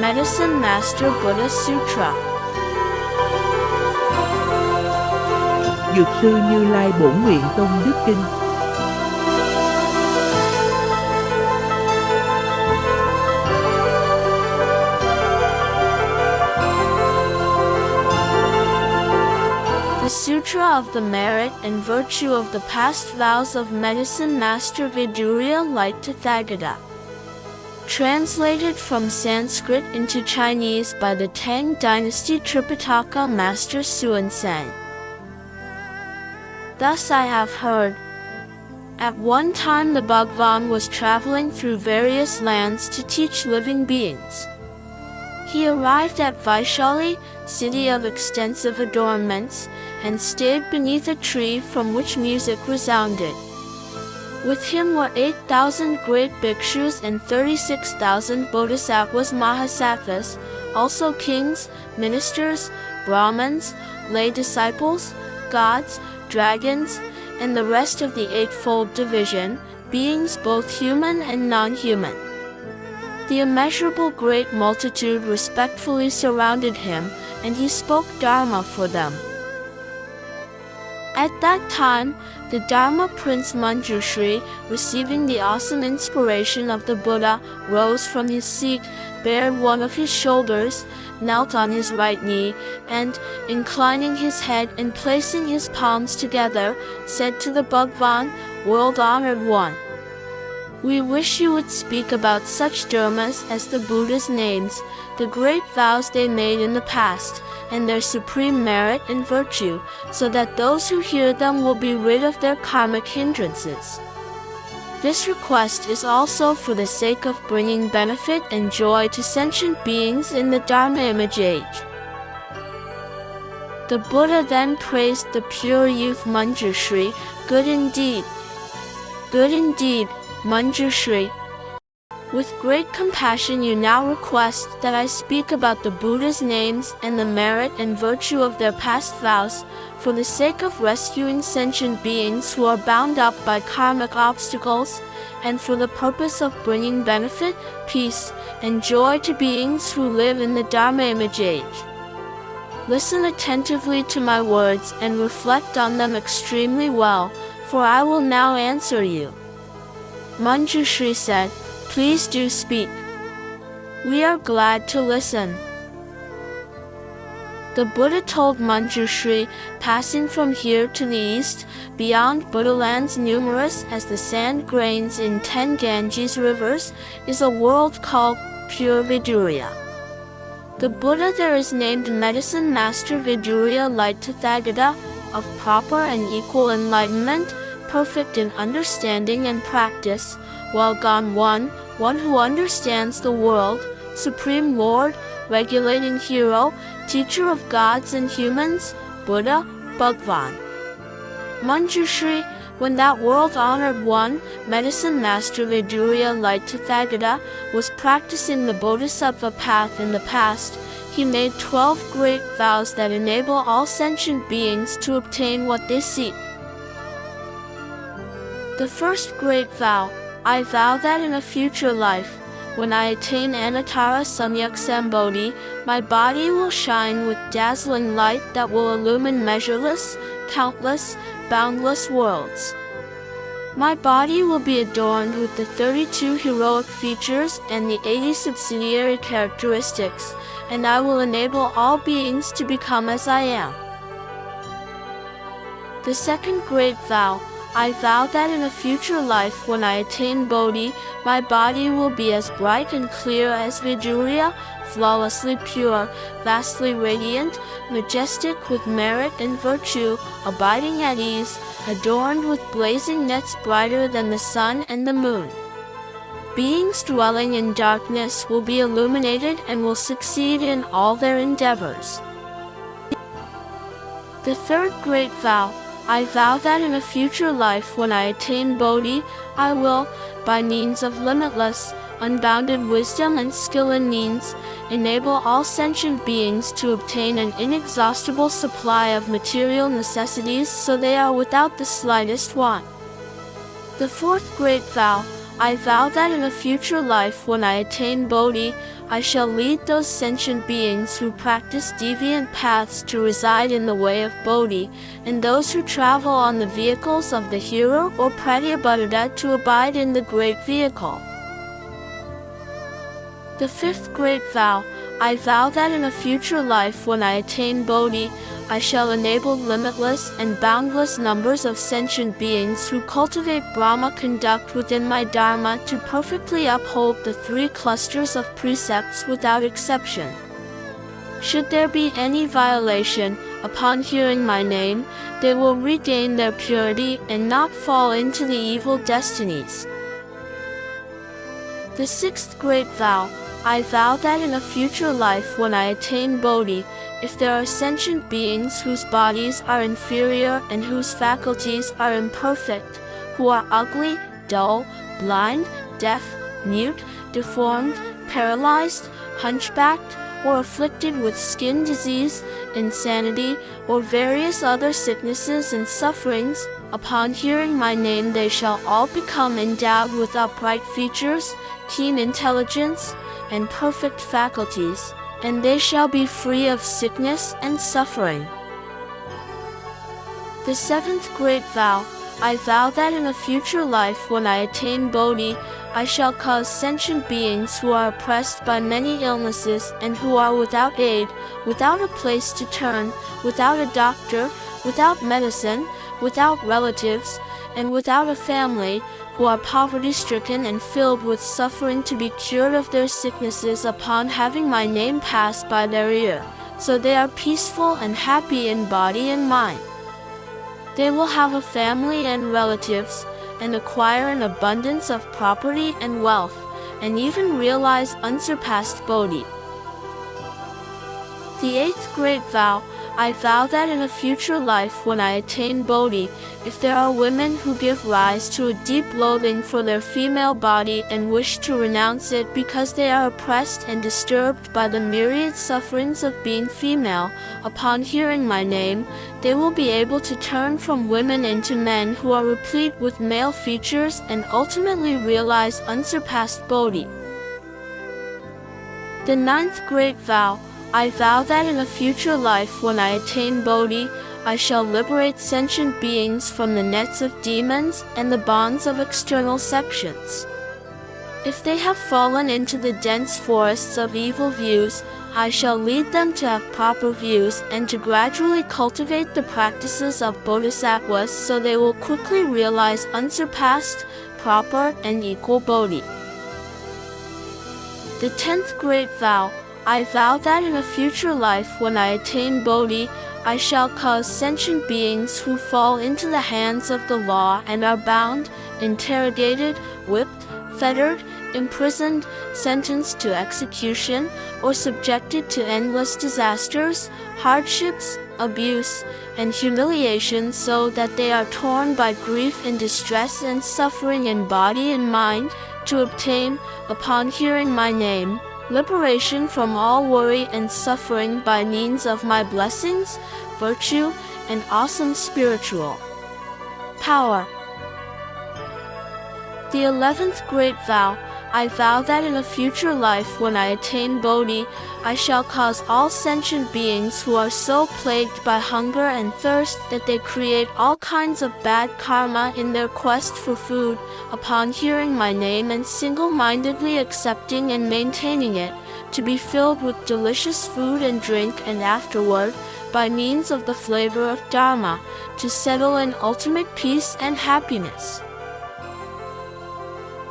Medicine Master Buddha Sutra. Dược sư Như Lai Bổn Nguyện Tông Đức Kinh. The Sutra of the Merit and Virtue of the Past Vows of Medicine Master Vidurya Light Tathagata. Translated from Sanskrit into Chinese by the Tang Dynasty Tripitaka Master Xuanzang. Thus I have heard. At one time the Bhagwan was traveling through various lands to teach living beings. He arrived at Vaishali, city of extensive adornments, and stayed beneath a tree from which music resounded. With him were 8,000 great bhikshus and 36,000 bodhisattvas mahasattvas, also kings, ministers, brahmins, lay disciples, gods, dragons, and the rest of the eightfold division, beings both human and non-human. The immeasurable great multitude respectfully surrounded him, and he spoke Dharma for them. At that time, the Dharma Prince Manjushri, receiving the awesome inspiration of the Buddha, rose from his seat, bared one of his shoulders, knelt on his right knee, and, inclining his head and placing his palms together, said to the Bhagwan, World-honored one, we wish you would speak about such dharmas as the Buddha's names, the great vows they made in the past, and their supreme merit and virtue, so that those who hear them will be rid of their karmic hindrances. This request is also for the sake of bringing benefit and joy to sentient beings in the Dharma image age. The Buddha then praised the pure youth Manjushri, good indeed. Good indeed, Manjushri. With great compassion you now request that I speak about the Buddha's names and the merit and virtue of their past vows, for the sake of rescuing sentient beings who are bound up by karmic obstacles, and for the purpose of bringing benefit, peace, and joy to beings who live in the Dharma image age. Listen attentively to my words and reflect on them extremely well, for I will now answer you. Manjushri said, Please do speak. We are glad to listen. The Buddha told Manjushri, passing from here to the east, beyond Buddha lands numerous as the sand grains in 10 Ganges rivers, is a world called Pure Vidurya. The Buddha there is named Medicine Master Vidurya Light Tathagata, of proper and equal enlightenment, perfect in understanding and practice, while gone one who understands the world, Supreme Lord, regulating hero, teacher of gods and humans, Buddha, Bhagwan. Manjushri, when that world-honored one, Medicine Master Vidurya Light Tathagata, was practicing the Bodhisattva path in the past, he made 12 great vows that enable all sentient beings to obtain what they seek. The first great vow, I vow that in a future life, when I attain Anattara Samyak Sambodhi, my body will shine with dazzling light that will illumine measureless, countless, boundless worlds. My body will be adorned with the 32 heroic features and the 80 subsidiary characteristics, and I will enable all beings to become as I am. The second great vow, I vow that in a future life when I attain Bodhi, my body will be as bright and clear as Vidurya, flawlessly pure, vastly radiant, majestic with merit and virtue, abiding at ease, adorned with blazing nets brighter than the sun and the moon. Beings dwelling in darkness will be illuminated and will succeed in all their endeavors. The third great vow, I vow that in a future life when I attain Bodhi, I will, by means of limitless, unbounded wisdom and skill in means, enable all sentient beings to obtain an inexhaustible supply of material necessities so they are without the slightest want. The fourth great vow, I vow that in a future life when I attain Bodhi, I shall lead those sentient beings who practice deviant paths to reside in the way of Bodhi, and those who travel on the vehicles of the hero or Pratyabhadada to abide in the great vehicle. The fifth great vow, I vow that in a future life when I attain Bodhi, I shall enable limitless and boundless numbers of sentient beings who cultivate Brahma conduct within my Dharma to perfectly uphold the 3 clusters of precepts without exception. Should there be any violation, upon hearing my name, they will regain their purity and not fall into the evil destinies. The sixth great vow, I vow that in a future life when I attain Bodhi, if there are sentient beings whose bodies are inferior and whose faculties are imperfect, who are ugly, dull, blind, deaf, mute, deformed, paralyzed, hunchbacked, or afflicted with skin disease, insanity, or various other sicknesses and sufferings, upon hearing my name they shall all become endowed with upright features, keen intelligence, and perfect faculties, and they shall be free of sickness and suffering. The seventh great vow, I vow that in a future life when I attain Bodhi, I shall cause sentient beings who are oppressed by many illnesses and who are without aid, without a place to turn, without a doctor, without medicine, without relatives, and without a family, who are poverty-stricken and filled with suffering to be cured of their sicknesses upon having my name passed by their ear, so they are peaceful and happy in body and mind. They will have a family and relatives, and acquire an abundance of property and wealth, and even realize unsurpassed Bodhi. The eighth great vow, I vow that in a future life when I attain Bodhi, if there are women who give rise to a deep loathing for their female body and wish to renounce it because they are oppressed and disturbed by the myriad sufferings of being female, upon hearing my name, they will be able to turn from women into men who are replete with male features and ultimately realize unsurpassed Bodhi. The ninth great vow, I vow that in a future life when I attain Bodhi, I shall liberate sentient beings from the nets of demons and the bonds of external sections. If they have fallen into the dense forests of evil views, I shall lead them to have proper views and to gradually cultivate the practices of bodhisattvas so they will quickly realize unsurpassed, proper, and equal Bodhi. The 10th great vow, I vow that in a future life when I attain Bodhi, I shall cause sentient beings who fall into the hands of the law and are bound, interrogated, whipped, fettered, imprisoned, sentenced to execution, or subjected to endless disasters, hardships, abuse, and humiliation so that they are torn by grief and distress and suffering in body and mind, to obtain, upon hearing my name, liberation from all worry and suffering by means of my blessings, virtue, and awesome spiritual power. The 11th great vow, I vow that in a future life when I attain Bodhi, I shall cause all sentient beings who are so plagued by hunger and thirst that they create all kinds of bad karma in their quest for food, upon hearing my name and single-mindedly accepting and maintaining it, to be filled with delicious food and drink, and afterward, by means of the flavor of Dharma, to settle in ultimate peace and happiness.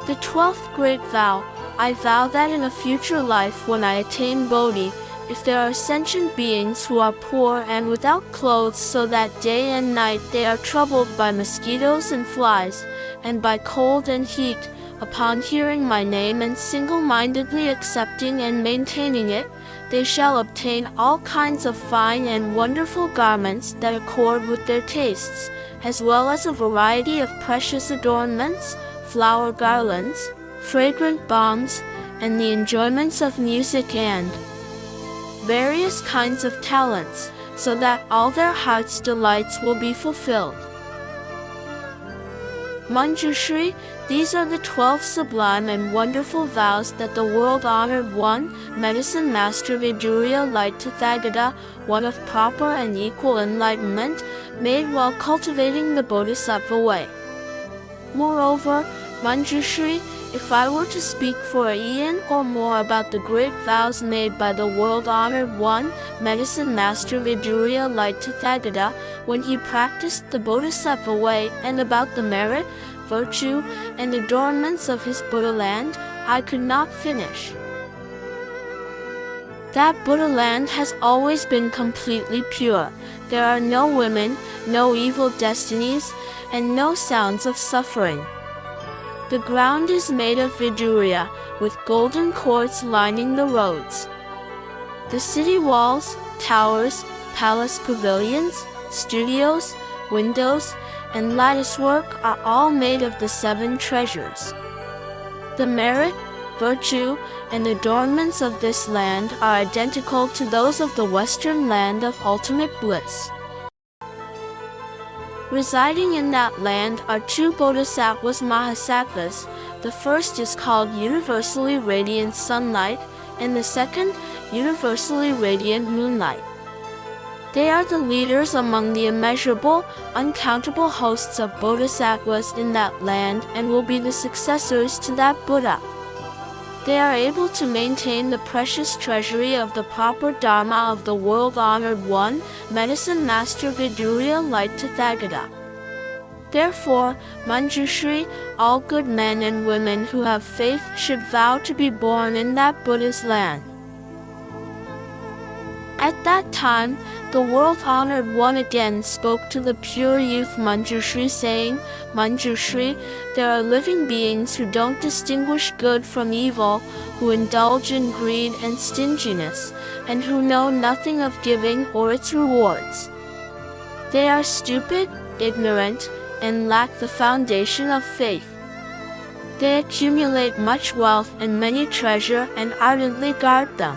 The 12th great vow, I vow that in a future life when I attain Bodhi, if there are sentient beings who are poor and without clothes so that day and night they are troubled by mosquitoes and flies, and by cold and heat, upon hearing my name and single-mindedly accepting and maintaining it, they shall obtain all kinds of fine and wonderful garments that accord with their tastes, as well as a variety of precious adornments, flower garlands, fragrant balms, and the enjoyments of music and various kinds of talents, so that all their heart's delights will be fulfilled. Manjushri, these are the 12 sublime and wonderful vows that the world-honored one, Medicine Master Vidurya Light Tathagata, one of proper and equal enlightenment, made while cultivating the Bodhisattva way. Moreover, Manjushri, if I were to speak for a eon or more about the great vows made by the world-honored one, Medicine Master Vidurya Light Tathagata, when he practiced the Bodhisattva way, and about the merit, virtue, and adornments of his Buddha land, I could not finish. That Buddha land has always been completely pure. There are no women, no evil destinies, and no sounds of suffering. The ground is made of vidurya, with golden cords lining the roads. The city walls, towers, palace pavilions, studios, windows, and latticework are all made of the 7 treasures. The merit, virtue, and adornments of this land are identical to those of the Western land of ultimate bliss. Residing in that land are 2 bodhisattvas mahasattvas. The first is called universally radiant sunlight, and the second, universally radiant moonlight. They are the leaders among the immeasurable, uncountable hosts of bodhisattvas in that land and will be the successors to that Buddha. They are able to maintain the precious treasury of the proper Dharma of the world-honored one, Medicine Master Vidurya Light Tathagata. Therefore, Manjushri, all good men and women who have faith should vow to be born in that Buddha's land. At that time, the world-honored one again spoke to the pure youth Manjushri, saying, Manjushri, there are living beings who don't distinguish good from evil, who indulge in greed and stinginess, and who know nothing of giving or its rewards. They are stupid, ignorant, and lack the foundation of faith. They accumulate much wealth and many treasure and ardently guard them.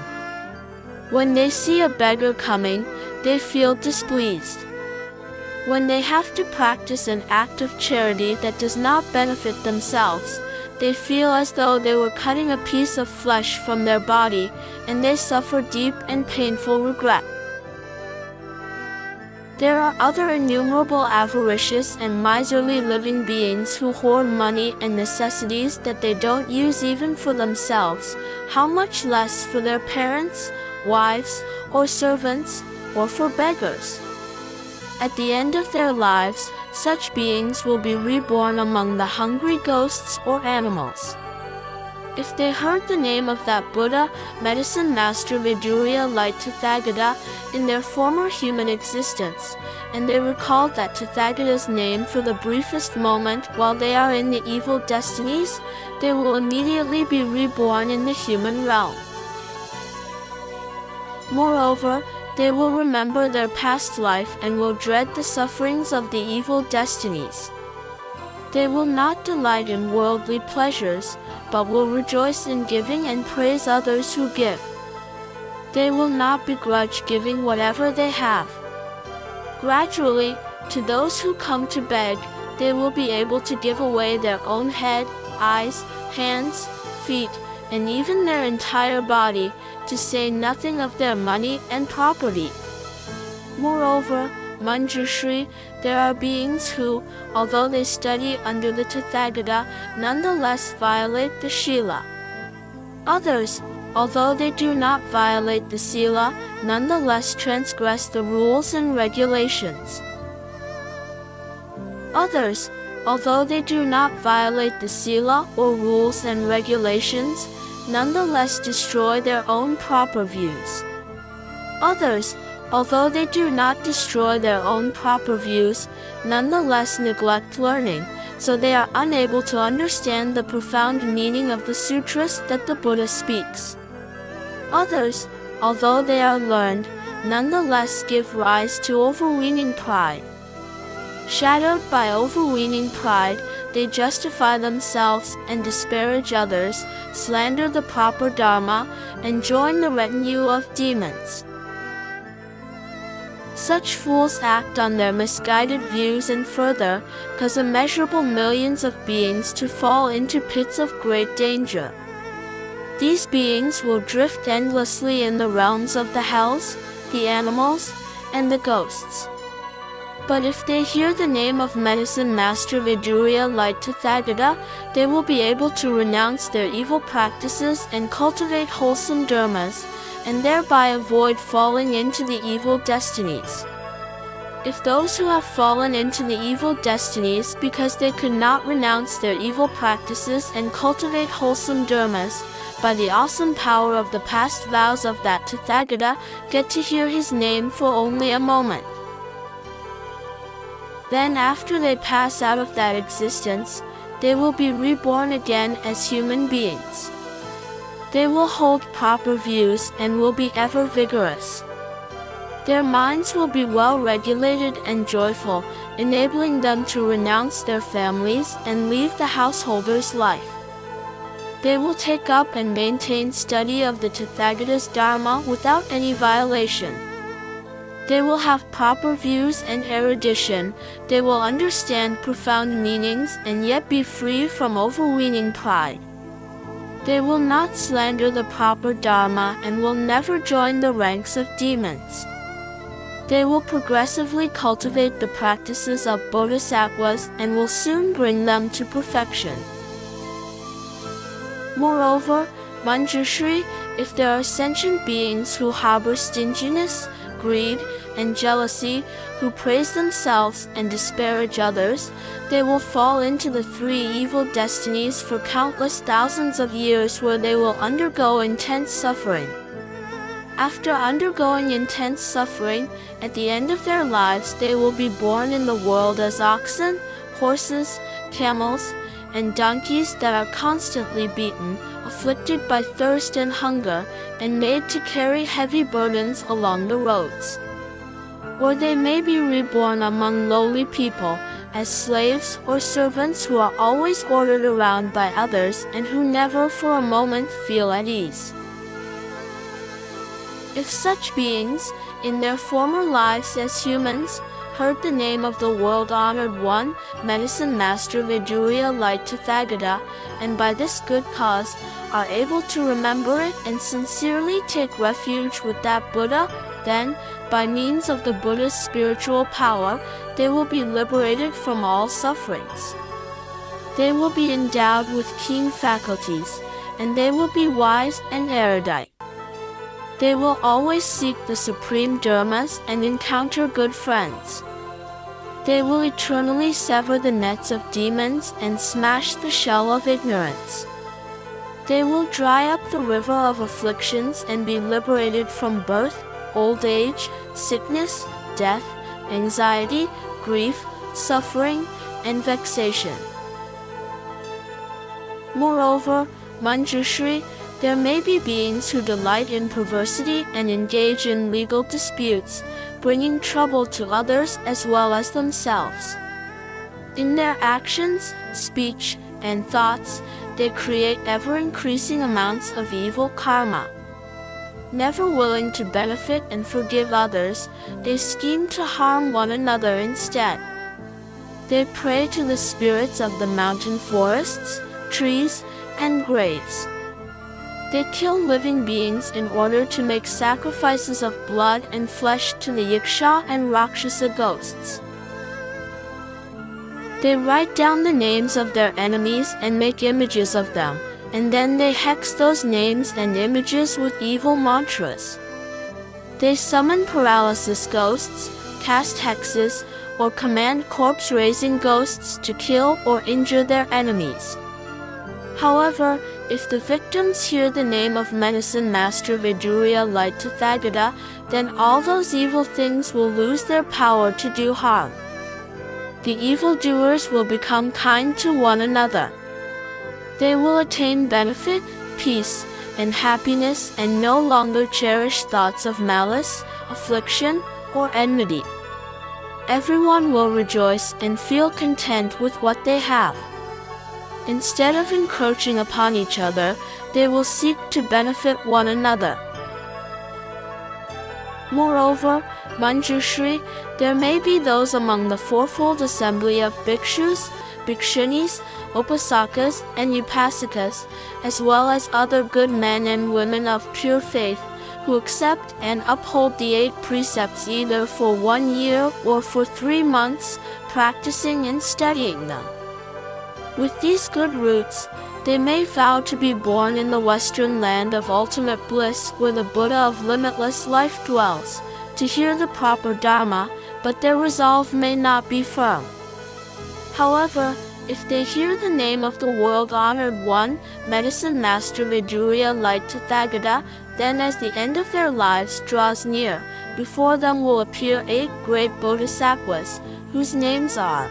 When they see a beggar coming, they feel displeased. When they have to practice an act of charity that does not benefit themselves, they feel as though they were cutting a piece of flesh from their body, and they suffer deep and painful regret. There are other innumerable avaricious and miserly living beings who hoard money and necessities that they don't use even for themselves, how much less for their parents, wives, or servants, or for beggars. At the end of their lives, such beings will be reborn among the hungry ghosts or animals. If they heard the name of that Buddha, Medicine Master Vidurya Light Tathagata, in their former human existence, and they recalled that Tathagata's name for the briefest moment while they are in the evil destinies, they will immediately be reborn in the human realm. Moreover, they will remember their past life and will dread the sufferings of the evil destinies. They will not delight in worldly pleasures, but will rejoice in giving and praise others who give. They will not begrudge giving whatever they have. Gradually, to those who come to beg, they will be able to give away their own head, eyes, hands, feet, and even their entire body, to say nothing of their money and property. Moreover, Manjushri, there are beings who, although they study under the Tathagata, nonetheless violate the Shila. Others, although they do not violate the Sila, nonetheless transgress the rules and regulations. Others, although they do not violate the Sila or rules and regulations, nonetheless destroy their own proper views. Others, although they do not destroy their own proper views, nonetheless neglect learning, so they are unable to understand the profound meaning of the sutras that the Buddha speaks. Others, although they are learned, nonetheless give rise to overweening pride. Shadowed by overweening pride, they justify themselves and disparage others, slander the proper Dharma, and join the retinue of demons. Such fools act on their misguided views and further cause immeasurable millions of beings to fall into pits of great danger. These beings will drift endlessly in the realms of the hells, the animals, and the ghosts. But if they hear the name of Medicine Master Vidurya Light Tathagata, they will be able to renounce their evil practices and cultivate wholesome dharmas, and thereby avoid falling into the evil destinies. If those who have fallen into the evil destinies because they could not renounce their evil practices and cultivate wholesome dharmas, by the awesome power of the past vows of that Tathagata, get to hear his name for only a moment. Then after they pass out of that existence, they will be reborn again as human beings. They will hold proper views and will be ever vigorous. Their minds will be well regulated and joyful, enabling them to renounce their families and leave the householder's life. They will take up and maintain study of the Tathagata's Dharma without any violation. They will have proper views and erudition. They will understand profound meanings and yet be free from overweening pride. They will not slander the proper Dharma and will never join the ranks of demons. They will progressively cultivate the practices of bodhisattvas and will soon bring them to perfection. Moreover, Manjushri, if there are sentient beings who harbor stinginess, greed, and jealousy, who praise themselves and disparage others, they will fall into the three evil destinies for countless thousands of years where they will undergo intense suffering. After undergoing intense suffering, at the end of their lives they will be born in the world as oxen, horses, camels, and donkeys that are constantly beaten, afflicted by thirst and hunger, and made to carry heavy burdens along the roads. Or they may be reborn among lowly people, as slaves or servants who are always ordered around by others and who never for a moment feel at ease. If such beings, in their former lives as humans, heard the name of the world-honored one, Medicine Master Vidurya Light Tathagata, and by this good cause are able to remember it and sincerely take refuge with that Buddha, then, by means of the Buddha's spiritual power, they will be liberated from all sufferings. They will be endowed with keen faculties, and they will be wise and erudite. They will always seek the supreme dharmas and encounter good friends. They will eternally sever the nets of demons and smash the shell of ignorance. They will dry up the river of afflictions and be liberated from birth, old age, sickness, death, anxiety, grief, suffering, and vexation. Moreover, Manjushri, there may be beings who delight in perversity and engage in legal disputes, bringing trouble to others as well as themselves. In their actions, speech, and thoughts, they create ever-increasing amounts of evil karma. Never willing to benefit and forgive others, they scheme to harm one another instead. They pray to the spirits of the mountain forests, trees, and graves. They kill living beings in order to make sacrifices of blood and flesh to the Yaksha and Rakshasa ghosts. They write down the names of their enemies and make images of them, and then they hex those names and images with evil mantras. They summon paralysis ghosts, cast hexes, or command corpse-raising ghosts to kill or injure their enemies. However, if the victims hear the name of Medicine Master Vidurya Light Tathagata, then all those evil things will lose their power to do harm. The evildoers will become kind to one another. They will attain benefit, peace, and happiness and no longer cherish thoughts of malice, affliction, or enmity. Everyone will rejoice and feel content with what they have. Instead of encroaching upon each other, they will seek to benefit one another. Moreover, Manjushri, there may be those among the fourfold assembly of bhikshus, bhikshunis, upasakas, and upasikas, as well as other good men and women of pure faith, who accept and uphold the 8 precepts either for 1 year or for 3 months, practicing and studying them. With these good roots, they may vow to be born in the western land of ultimate bliss where the Buddha of limitless life dwells, to hear the proper Dharma, but their resolve may not be firm. However, if they hear the name of the world-honored one, Medicine Master Vidurya Light Tathagata, then as the end of their lives draws near, before them will appear 8 great bodhisattvas, whose names are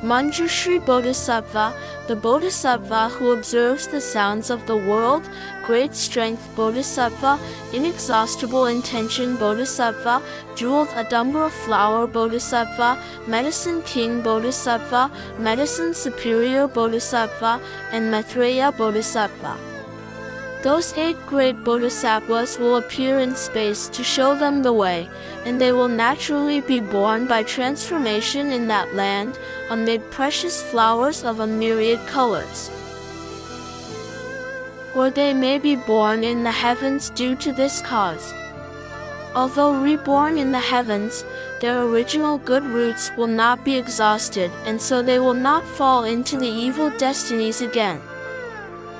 Manjushri Bodhisattva, the Bodhisattva who observes the sounds of the world, Great Strength Bodhisattva, Inexhaustible Intention Bodhisattva, Jeweled Adambara Flower Bodhisattva, Medicine King Bodhisattva, Medicine Superior Bodhisattva, and Maitreya Bodhisattva. Those 8 great bodhisattvas will appear in space to show them the way, and they will naturally be born by transformation in that land, amid precious flowers of a myriad colors. Or they may be born in the heavens due to this cause. Although reborn in the heavens, their original good roots will not be exhausted, and so they will not fall into the evil destinies again.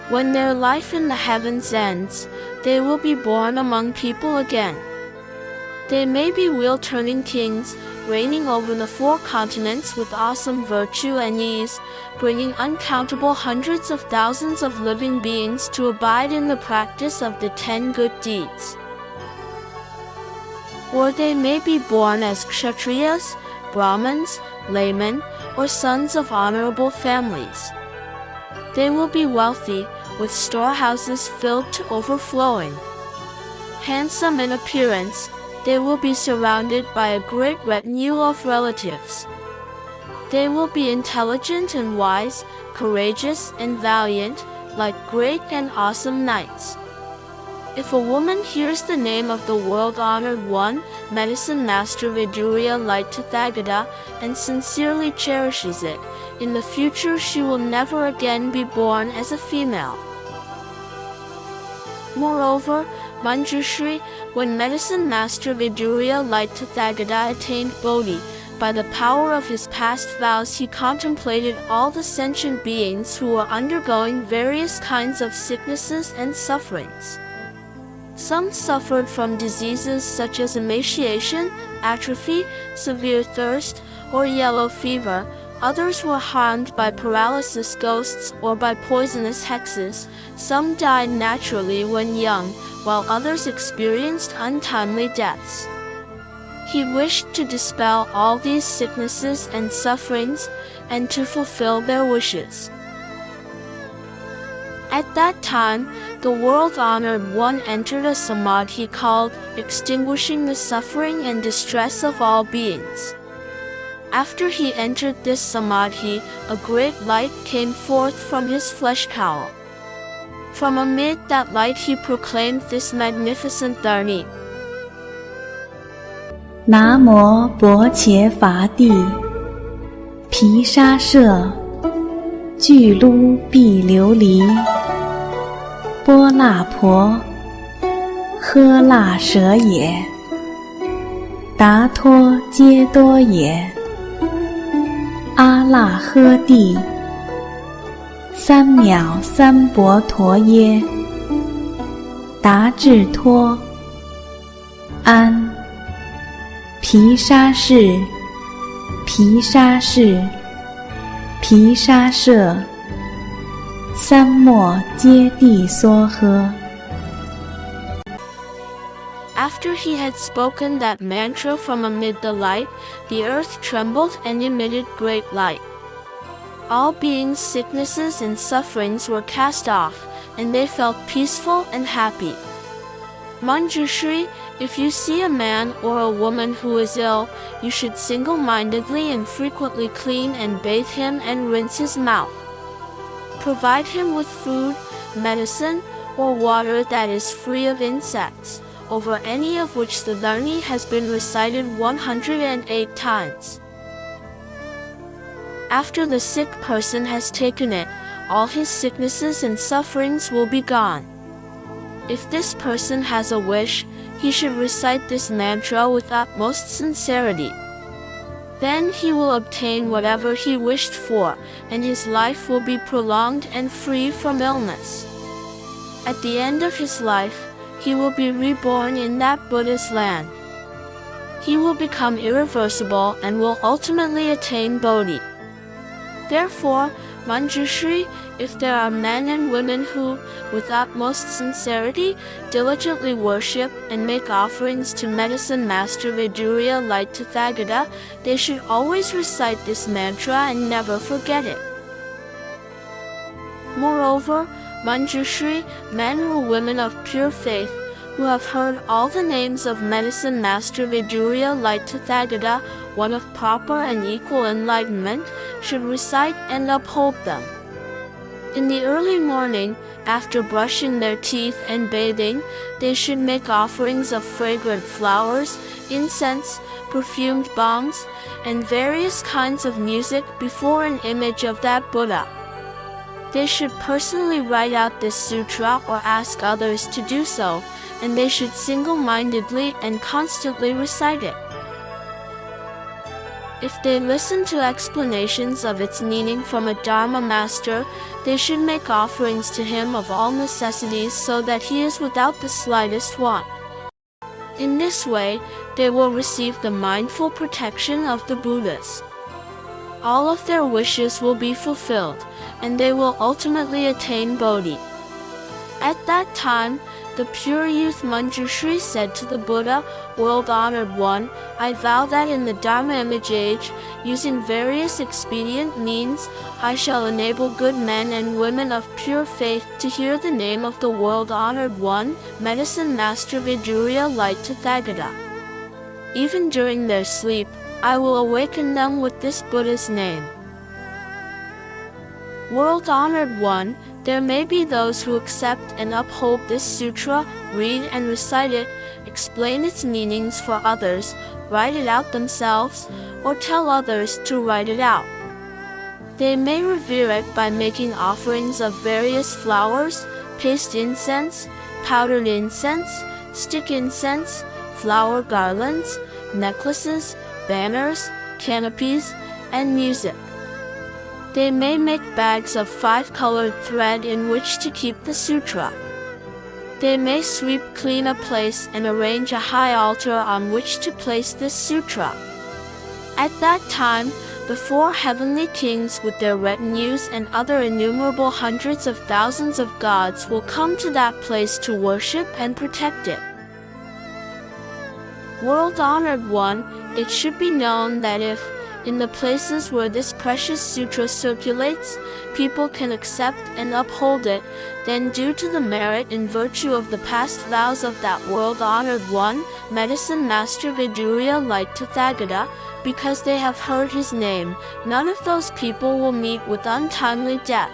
When their life in the heavens ends, they will be born among people again. They may be wheel-turning kings, reigning over the 4 continents with awesome virtue and ease, bringing uncountable hundreds of thousands of living beings to abide in the practice of the 10 good deeds. Or they may be born as kshatriyas, brahmins, laymen, or sons of honorable families. They will be wealthy, with storehouses filled to overflowing. Handsome in appearance, they will be surrounded by a great retinue of relatives. They will be intelligent and wise, courageous and valiant, like great and awesome knights. If a woman hears the name of the world-honored one, Medicine Master Vidurya Light Tathagata, and sincerely cherishes it, in the future she will never again be born as a female. Moreover, Manjushri, when Medicine Master Vidurya Light Tathagata attained Bodhi, by the power of his past vows he contemplated all the sentient beings who were undergoing various kinds of sicknesses and sufferings. Some suffered from diseases such as emaciation, atrophy, severe thirst, or yellow fever. Others were harmed by paralysis ghosts or by poisonous hexes. Some died naturally when young, while others experienced untimely deaths. He wished to dispel all these sicknesses and sufferings, and to fulfill their wishes. At that time, the world-honored one entered a samadhi called Extinguishing the Suffering and Distress of All Beings. After he entered this samadhi, a great light came forth from his flesh cowl. From amid that light he proclaimed this magnificent dharni. 南无薄伽伐帝，毗沙舍，俱卢毕琉璃，波那婆，诃那舍也，达托揭多也，阿那诃帝，三藐三婆陀耶，达智托，安。毗沙室，毗沙室，毗沙舍，三摩揭谛娑诃。 After he had spoken that mantra from amid the light, the earth trembled and emitted great light. All beings' sicknesses and sufferings were cast off, and they felt peaceful and happy. Manjushri, if you see a man or a woman who is ill, you should single-mindedly and frequently clean and bathe him and rinse his mouth. Provide him with food, medicine, or water that is free of insects, over any of which the dharani has been recited 108 times. After the sick person has taken it, all his sicknesses and sufferings will be gone. If this person has a wish, he should recite this mantra with utmost sincerity. Then he will obtain whatever he wished for, and his life will be prolonged and free from illness. At the end of his life, he will be reborn in that Buddha's land. He will become irreversible and will ultimately attain Bodhi. Therefore, Manjushri, if there are men and women who, with utmost sincerity, diligently worship and make offerings to Medicine Master Vidurya Light Tathagata, they should always recite this mantra and never forget it. Moreover, Manjushri, men or women of pure faith, who have heard all the names of Medicine Master Vidurya Light Tathagata, one of proper and equal enlightenment, should recite and uphold them. In the early morning, after brushing their teeth and bathing, they should make offerings of fragrant flowers, incense, perfumed balms, and various kinds of music before an image of that Buddha. They should personally write out this sutra or ask others to do so, and they should single-mindedly and constantly recite it. If they listen to explanations of its meaning from a Dharma master, they should make offerings to him of all necessities so that he is without the slightest want. In this way, they will receive the mindful protection of the Buddhas. All of their wishes will be fulfilled, and they will ultimately attain Bodhi. At that time, the pure youth Manjushri said to the Buddha, World-honored one, I vow that in the Dharma image age, using various expedient means, I shall enable good men and women of pure faith to hear the name of the world-honored one, Medicine Master Vidurya Light Tathagata. Even during their sleep, I will awaken them with this Buddha's name. World-honored one, there may be those who accept and uphold this sutra, read and recite it, explain its meanings for others, write it out themselves, or tell others to write it out. They may revere it by making offerings of various flowers, paste incense, powdered incense, stick incense, flower garlands, necklaces, banners, canopies, and music. They may make bags of 5-colored thread in which to keep the sutra. They may sweep clean a place and arrange a high altar on which to place this sutra. At that time, the 4 heavenly kings with their retinues and other innumerable hundreds of thousands of gods will come to that place to worship and protect it. World-honored one, it should be known that if, in the places where this precious sutra circulates, people can accept and uphold it, then due to the merit and virtue of the past vows of that world-honored one, Medicine Master Vidurya Light Tathagata, because they have heard his name, none of those people will meet with untimely death.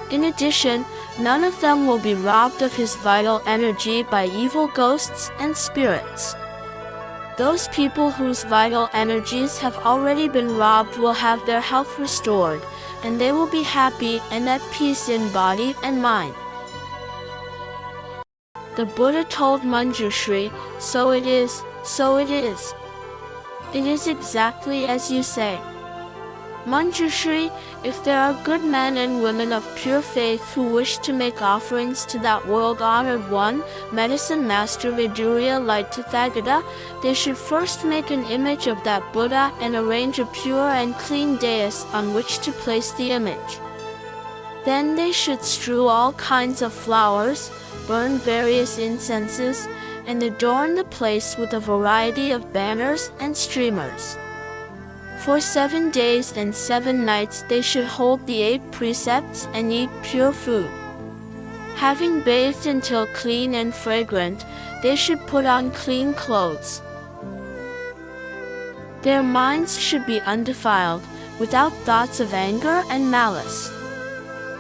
In addition, none of them will be robbed of his vital energy by evil ghosts and spirits. Those people whose vital energies have already been robbed will have their health restored, and they will be happy and at peace in body and mind. The Buddha told Manjushri, so it is, so it is. It is exactly as you say. Manjushri, if there are good men and women of pure faith who wish to make offerings to that world-honored one, Medicine Master Vidurya Light Tathagata, they should first make an image of that Buddha and arrange a pure and clean dais on which to place the image. Then they should strew all kinds of flowers, burn various incenses, and adorn the place with a variety of banners and streamers. For 7 days and 7 nights they should hold the 8 precepts and eat pure food. Having bathed until clean and fragrant, they should put on clean clothes. Their minds should be undefiled, without thoughts of anger and malice.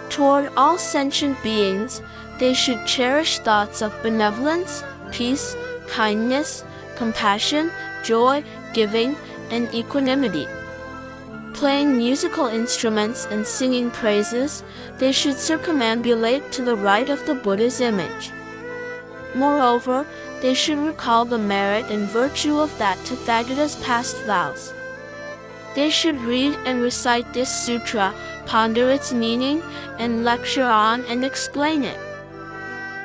Toward all sentient beings, they should cherish thoughts of benevolence, peace, kindness, compassion, joy, giving, and equanimity. Playing musical instruments and singing praises, they should circumambulate to the right of the Buddha's image. Moreover, they should recall the merit and virtue of that Tathagata's past vows. They should read and recite this sutra, ponder its meaning, and lecture on and explain it.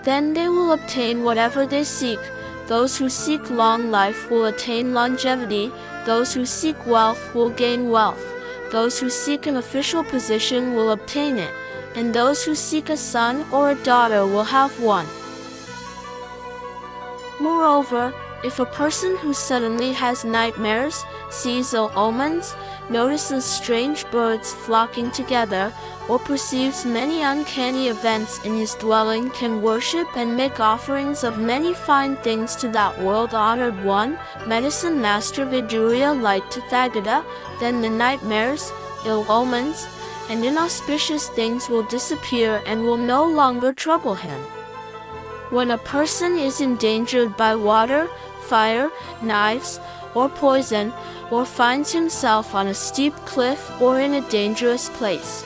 Then they will obtain whatever they seek. Those who seek long life will attain longevity. Those who seek wealth will gain wealth. Those who seek an official position will obtain it, and those who seek a son or a daughter will have one. Moreover, if a person who suddenly has nightmares, sees ill omens, notices strange birds flocking together, or perceives many uncanny events in his dwelling, can worship and make offerings of many fine things to that world-honored one, medicine master Vidurya light Tathagata, then the nightmares, ill omens, and inauspicious things will disappear and will no longer trouble him. When a person is endangered by water, fire, knives, or poison, or finds himself on a steep cliff or in a dangerous place,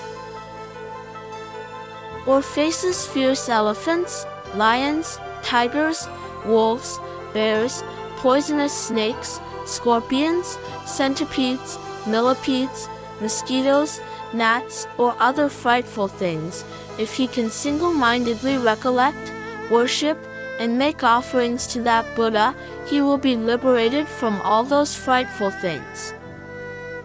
or faces fierce elephants, lions, tigers, wolves, bears, poisonous snakes, scorpions, centipedes, millipedes, mosquitoes, gnats, or other frightful things, if he can single-mindedly recollect, worship, and make offerings to that Buddha, he will be liberated from all those frightful things.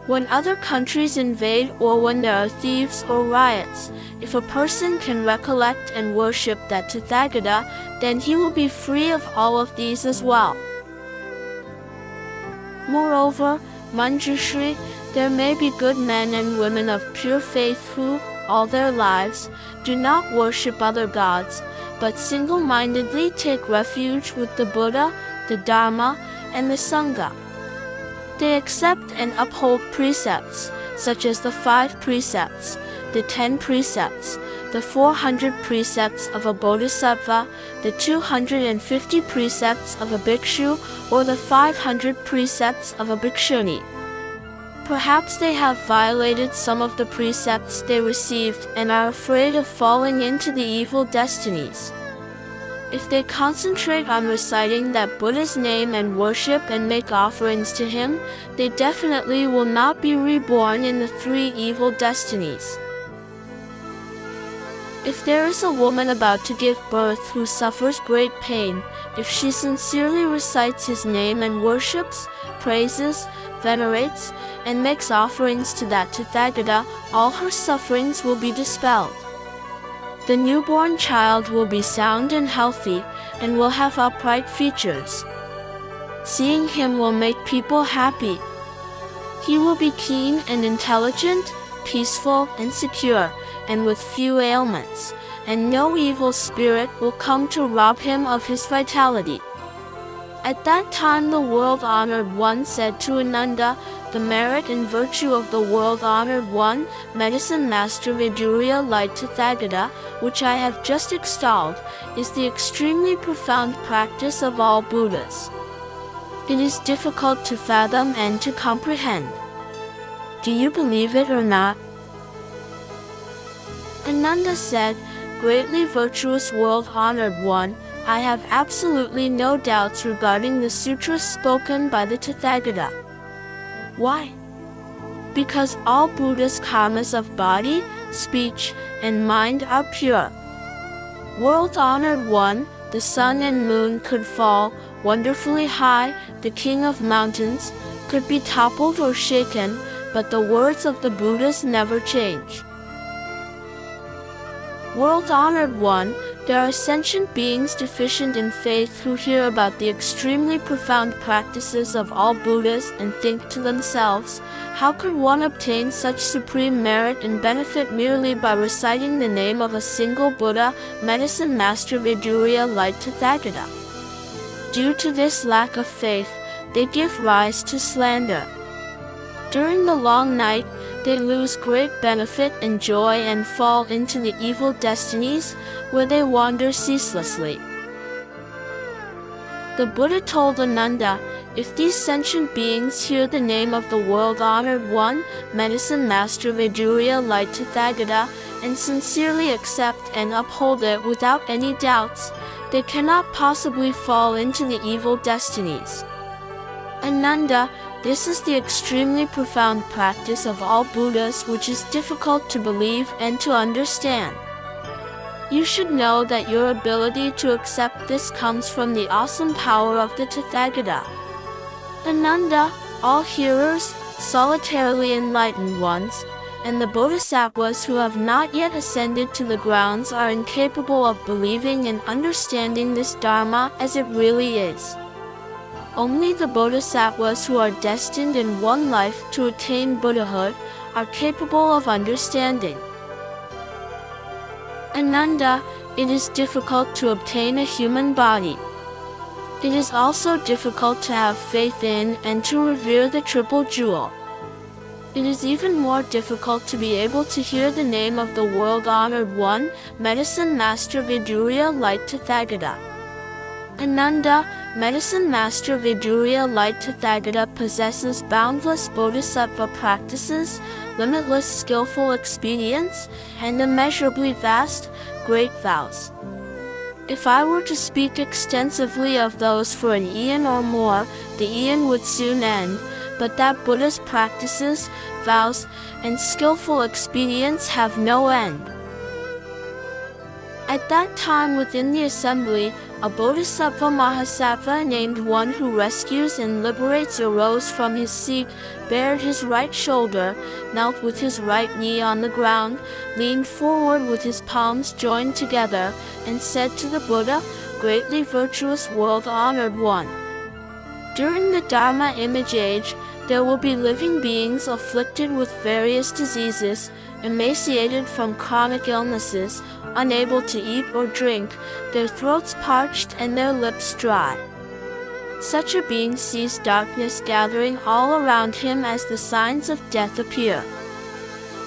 When other countries invade or when there are thieves or riots, if a person can recollect and worship that Tathagata, then he will be free of all of these as well. Moreover, Manjushri, there may be good men and women of pure faith who, all their lives, do not worship other gods, but single-mindedly take refuge with the Buddha, the Dharma, and the Sangha. They accept and uphold precepts, such as the 5 precepts, the 10 precepts, the 400 precepts of a bodhisattva, the 250 precepts of a bhikshu, or the 500 precepts of a bhikshuni. Perhaps they have violated some of the precepts they received and are afraid of falling into the evil destinies. If they concentrate on reciting that Buddha's name and worship and make offerings to him, they definitely will not be reborn in the 3 evil destinies. If there is a woman about to give birth who suffers great pain, if she sincerely recites his name and worships, praises, venerates, and makes offerings to that Tathagata, all her sufferings will be dispelled. The newborn child will be sound and healthy, and will have upright features. Seeing him will make people happy. He will be keen and intelligent, peaceful and secure, and with few ailments, and no evil spirit will come to rob him of his vitality. At that time the world-honored one said to Ananda, the merit and virtue of the world-honored one, medicine master Vidurya light Tathagata, which I have just extolled, is the extremely profound practice of all Buddhas. It is difficult to fathom and to comprehend. Do you believe it or not? Ananda said, greatly virtuous world-honored one, I have absolutely no doubts regarding the sutras spoken by the Tathagata. Why? Because all Buddha's karmas of body, speech, and mind are pure. World-honored one, the sun and moon could fall wonderfully high, the king of mountains could be toppled or shaken, but the words of the Buddhas never change. World-honored one, there are sentient beings deficient in faith who hear about the extremely profound practices of all Buddhas and think to themselves, how could one obtain such supreme merit and benefit merely by reciting the name of a single Buddha, medicine master Vidurya light Tathagata? Due to this lack of faith, they give rise to slander. During the long night, they lose great benefit and joy and fall into the evil destinies, where they wander ceaselessly. The Buddha told Ananda, if these sentient beings hear the name of the world-honored one, Medicine Master Vidurya Light Tathagata, and sincerely accept and uphold it without any doubts, they cannot possibly fall into the evil destinies. Ananda, this is the extremely profound practice of all Buddhas which is difficult to believe and to understand. You should know that your ability to accept this comes from the awesome power of the Tathagata. Ananda, all hearers, solitarily enlightened ones, and the bodhisattvas who have not yet ascended to the grounds are incapable of believing and understanding this Dharma as it really is. Only the bodhisattvas who are destined in one life to attain Buddhahood are capable of understanding. Ananda, it is difficult to obtain a human body. It is also difficult to have faith in and to revere the Triple Jewel. It is even more difficult to be able to hear the name of the world-honored one, Medicine Master Vidurya Light Tathagata. Ananda, Medicine Master Vidurya Light Tathagata possesses boundless bodhisattva practices, limitless skillful expedients, and immeasurably vast, great vows. If I were to speak extensively of those for an eon or more, the eon would soon end, but that Buddha's practices, vows, and skillful expedients have no end. At that time within the assembly, a Bodhisattva Mahasattva named One Who Rescues and Liberates arose from his seat, bared his right shoulder, knelt with his right knee on the ground, leaned forward with his palms joined together, and said to the Buddha, Greatly virtuous world-honored one. During the Dharma image age, there will be living beings afflicted with various diseases, emaciated from chronic illnesses, unable to eat or drink, their throats parched and their lips dry. Such a being sees darkness gathering all around him as the signs of death appear.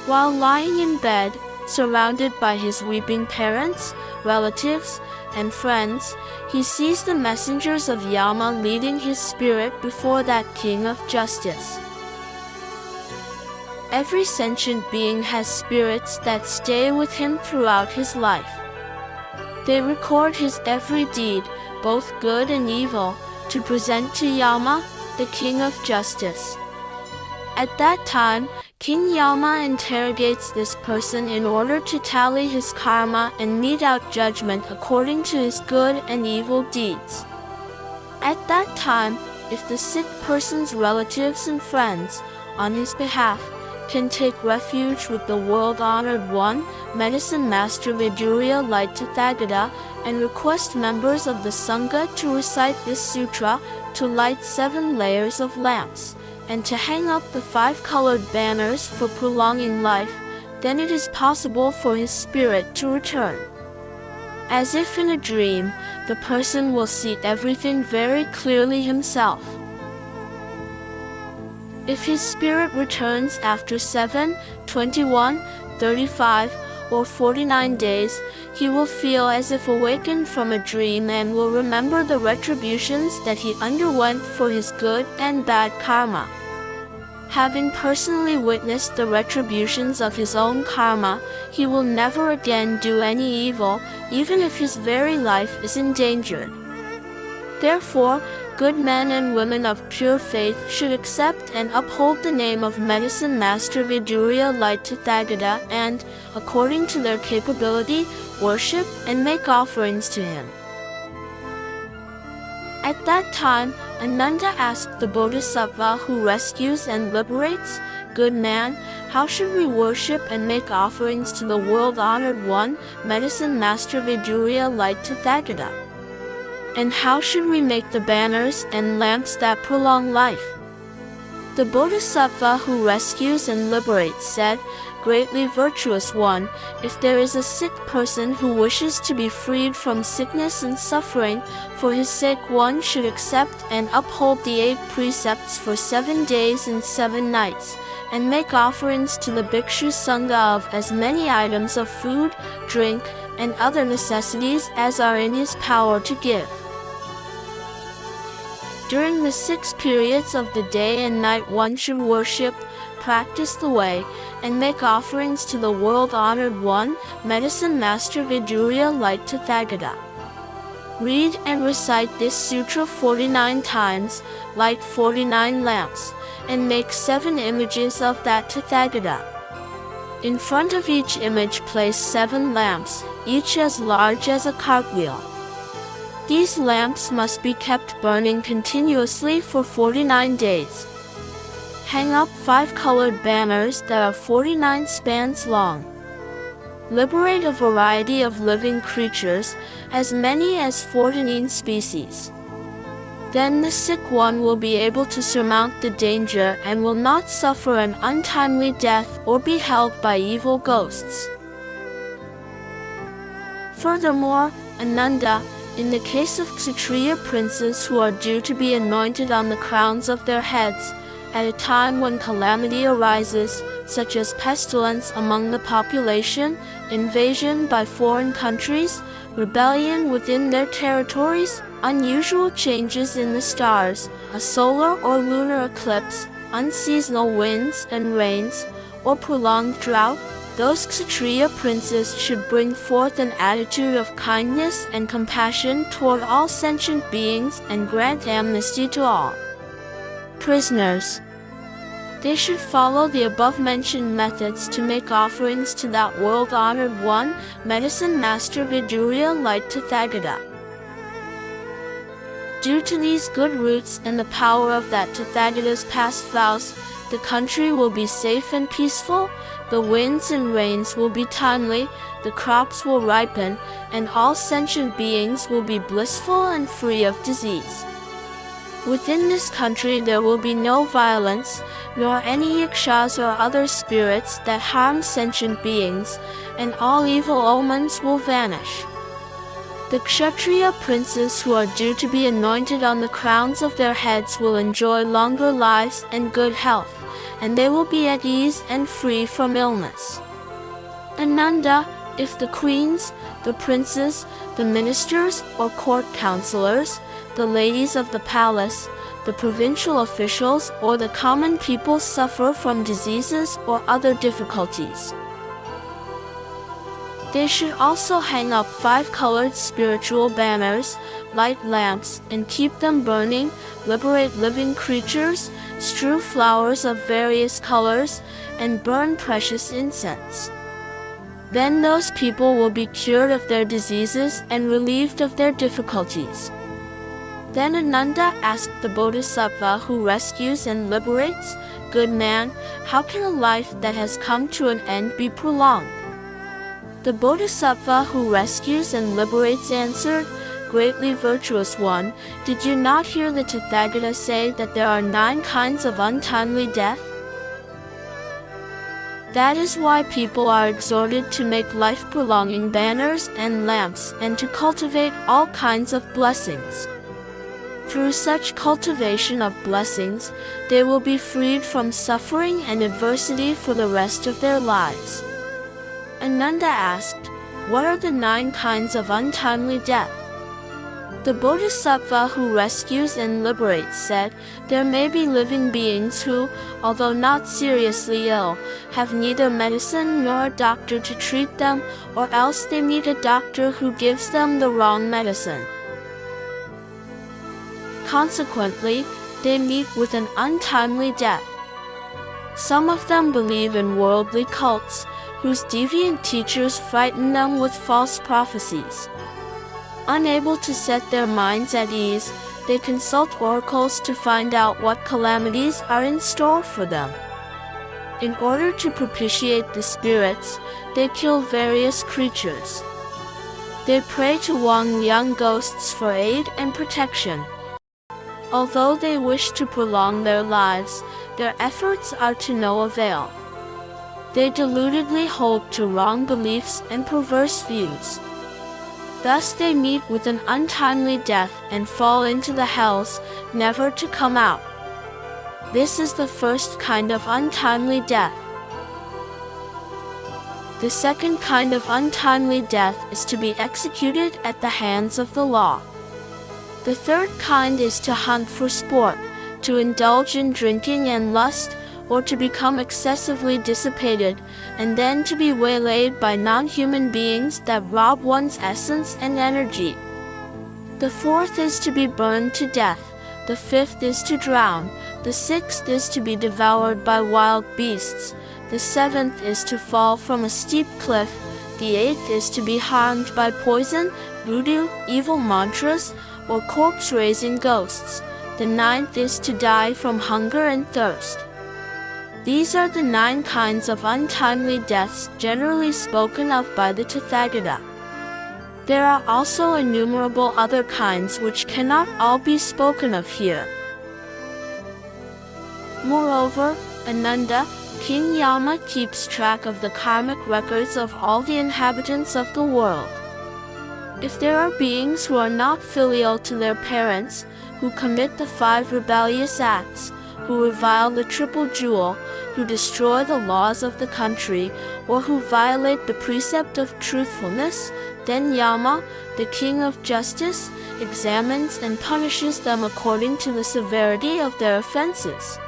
While lying in bed, surrounded by his weeping parents, relatives, and friends, he sees the messengers of Yama leading his spirit before that king of justice. Every sentient being has spirits that stay with him throughout his life. They record his every deed, both good and evil, to present to Yama, the king of justice. At that time, King Yama interrogates this person in order to tally his karma and mete out judgment according to his good and evil deeds. At that time, if the sick person's relatives and friends, on his behalf, can take refuge with the world-honored one, Medicine Master Vidurya Light Tathagata, and request members of the Sangha to recite this sutra, to light 7 layers of lamps, and to hang up the 5-colored banners for prolonging life, then it is possible for his spirit to return. As if in a dream, the person will see everything very clearly himself. If his spirit returns after 7, 21, 35, or 49 days, he will feel as if awakened from a dream and will remember the retributions that he underwent for his good and bad karma. Having personally witnessed the retributions of his own karma, he will never again do any evil, even if his very life is endangered. Therefore, good men and women of pure faith should accept and uphold the name of Medicine Master Vidurya Light Tathagata and, according to their capability, worship and make offerings to him. At that time, Ananda asked the Bodhisattva who rescues and liberates, Good man, how should we worship and make offerings to the world-honored one, Medicine Master Vidurya Light Tathagata? And how should we make the banners and lamps that prolong life? The Bodhisattva who rescues and liberates said, Greatly virtuous one, if there is a sick person who wishes to be freed from sickness and suffering, for his sake one should accept and uphold the 8 precepts for 7 days and 7 nights, and make offerings to the Bhikshu Sangha of as many items of food, drink, and other necessities as are in his power to give. During the 6 periods of the day and night one should worship, practice the way, and make offerings to the world-honored one, Medicine Master Vidurya Light Tathagata. Read and recite this sutra 49 times, light 49 lamps, and make 7 images of that Tathagata. In front of each image place 7 lamps, each as large as a cartwheel. These lamps must be kept burning continuously for 49 days. Hang up 5 colored banners that are 49 spans long. Liberate a variety of living creatures, as many as 14 species. Then the sick one will be able to surmount the danger and will not suffer an untimely death or be held by evil ghosts. Furthermore, Ananda, in the case of Kshatriya princes who are due to be anointed on the crowns of their heads, at a time when calamity arises, such as pestilence among the population, invasion by foreign countries, rebellion within their territories, unusual changes in the stars, a solar or lunar eclipse, unseasonal winds and rains, or prolonged drought, those Kshatriya princes should bring forth an attitude of kindness and compassion toward all sentient beings and grant amnesty to all prisoners. They should follow the above-mentioned methods to make offerings to that world-honored one, Medicine Master Vidurya Light Tathagata. Due to these good roots and the power of that Tathagata's past vows, the country will be safe and peaceful, the winds and rains will be timely, the crops will ripen, and all sentient beings will be blissful and free of disease. Within this country there will be no violence, nor any yakshas or other spirits that harm sentient beings, and all evil omens will vanish. The Kshatriya princes who are due to be anointed on the crowns of their heads will enjoy longer lives and good health, and they will be at ease and free from illness. Ananda, if the queens, the princes, the ministers or court counselors, the ladies of the palace, the provincial officials or the common people suffer from diseases or other difficulties, they should also hang up 5 colored spiritual banners, light lamps, and keep them burning, liberate living creatures, strew flowers of various colors, and burn precious incense. Then those people will be cured of their diseases and relieved of their difficulties. Then Ananda asked the Bodhisattva who rescues and liberates, "Good man, how can a life that has come to an end be prolonged?" The Bodhisattva who rescues and liberates answered, "Greatly virtuous one, did you not hear the Tathagata say that there are 9 kinds of untimely death? That is why people are exhorted to make life-prolonging banners and lamps and to cultivate all kinds of blessings. Through such cultivation of blessings, they will be freed from suffering and adversity for the rest of their lives." Ananda asked, "What are the 9 kinds of untimely death?" The Bodhisattva who rescues and liberates said, "There may be living beings who, although not seriously ill, have neither medicine nor a doctor to treat them, or else they meet a doctor who gives them the wrong medicine. Consequently, they meet with an untimely death. Some of them believe in worldly cults, whose deviant teachers frighten them with false prophecies. Unable to set their minds at ease, they consult oracles to find out what calamities are in store for them. In order to propitiate the spirits, they kill various creatures. They pray to young ghosts for aid and protection. Although they wish to prolong their lives, their efforts are to no avail. They deludedly hold to wrong beliefs and perverse views. Thus they meet with an untimely death and fall into the hells, never to come out. This is the first kind of untimely death. The second kind of untimely death is to be executed at the hands of the law. The third kind is to hunt for sport, to indulge in drinking and lust, or to become excessively dissipated, and then to be waylaid by non-human beings that rob one's essence and energy. The fourth is to be burned to death. The fifth is to drown. The sixth is to be devoured by wild beasts. The seventh is to fall from a steep cliff. The eighth is to be harmed by poison, voodoo, evil mantras, or corpse-raising ghosts. The ninth is to die from hunger and thirst. These are the 9 kinds of untimely deaths generally spoken of by the Tathagata. There are also innumerable other kinds which cannot all be spoken of here. Moreover, Ananda, King Yama keeps track of the karmic records of all the inhabitants of the world. If there are beings who are not filial to their parents, who commit the 5 rebellious acts, who revile the triple jewel, who destroy the laws of the country, or who violate the precept of truthfulness, then Yama, the king of justice, examines and punishes them according to the severity of their offenses.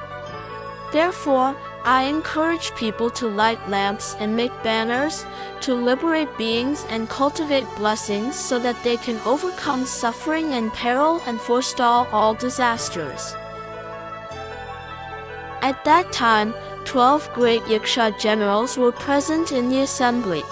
Therefore, I encourage people to light lamps and make banners, to liberate beings and cultivate blessings so that they can overcome suffering and peril and forestall all disasters. At that time, 12 great Yaksha generals were present in the assembly.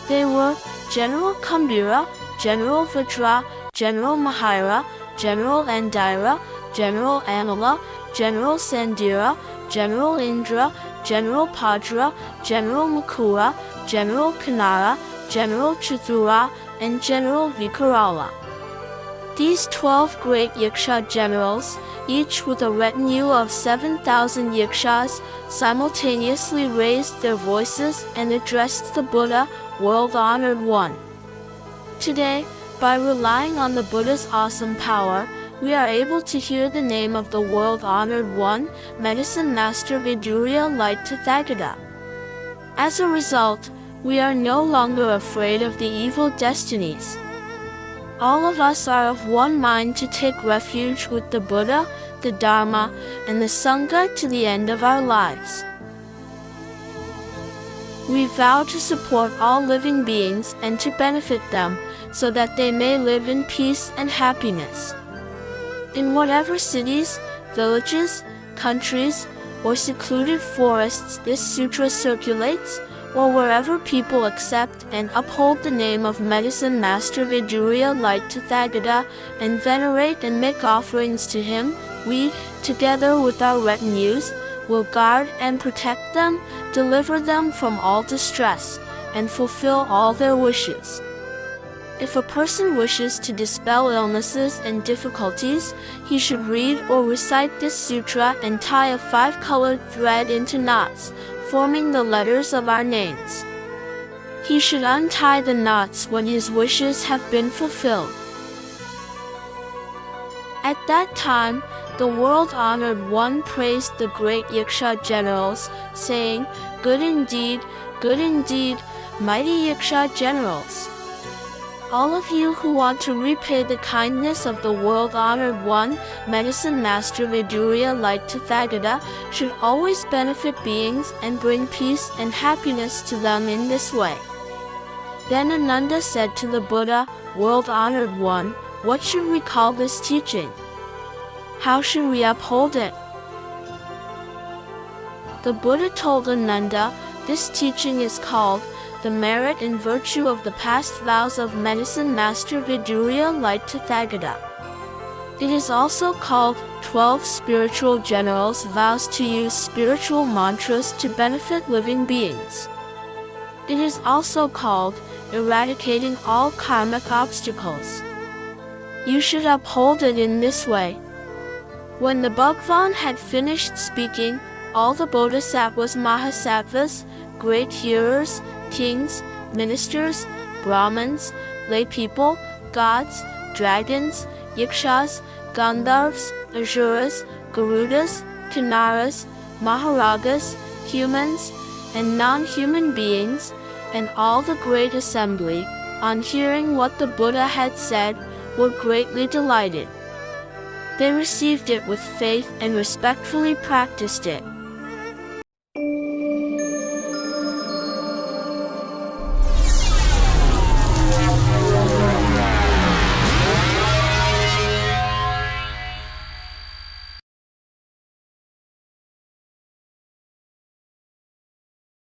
They were General Kambira, General Vajra, General Mahira, General Andira, General Anala, General Sandira, General Indra, General Padra, General Makura, General Kanara, General Chatura, and General Vikarala. These 12 great Yaksha generals, each with a retinue of 7,000 Yakshas, simultaneously raised their voices and addressed the Buddha, world-honored one. Today, by relying on the Buddha's awesome power, we are able to hear the name of the world-honored one, Medicine Master Vidurya Light Tathagata. As a result, we are no longer afraid of the evil destinies. All of us are of one mind to take refuge with the Buddha, the Dharma, and the Sangha to the end of our lives. We vow to support all living beings and to benefit them, so that they may live in peace and happiness. In whatever cities, villages, countries, or secluded forests this sutra circulates, or wherever people accept and uphold the name of Medicine Master Vidurya Light Tathagata and venerate and make offerings to him, we, together with our retinues, will guard and protect them, deliver them from all distress, and fulfill all their wishes. If a person wishes to dispel illnesses and difficulties, he should read or recite this sutra and tie a 5-colored thread into knots, forming the letters of our names. He should untie the knots when his wishes have been fulfilled. At that time, the world-honored one praised the great Yaksha generals, saying, good indeed, mighty Yaksha generals. All of you who want to repay the kindness of the world-honored one, Medicine Master Vidurya Light Tathagata, should always benefit beings and bring peace and happiness to them in this way. Then Ananda said to the Buddha, world-honored one, what should we call this teaching? How should we uphold it? The Buddha told Ananda, this teaching is called the merit and virtue of the past vows of Medicine Master Vidurya Light Tathagata. It is also called 12 spiritual generals' vows to use spiritual mantras to benefit living beings. It is also called eradicating all karmic obstacles. You should uphold it in this way. When the Bhagwan had finished speaking, all the Bodhisattvas Mahasattvas, great hearers, kings, ministers, Brahmins, lay people, gods, dragons, yakshas, gandharvas, asuras, garudas, kinnaras, maharagas, humans, and non-human beings, and all the great assembly, on hearing what the Buddha had said, were greatly delighted. They received it with faith and respectfully practiced it.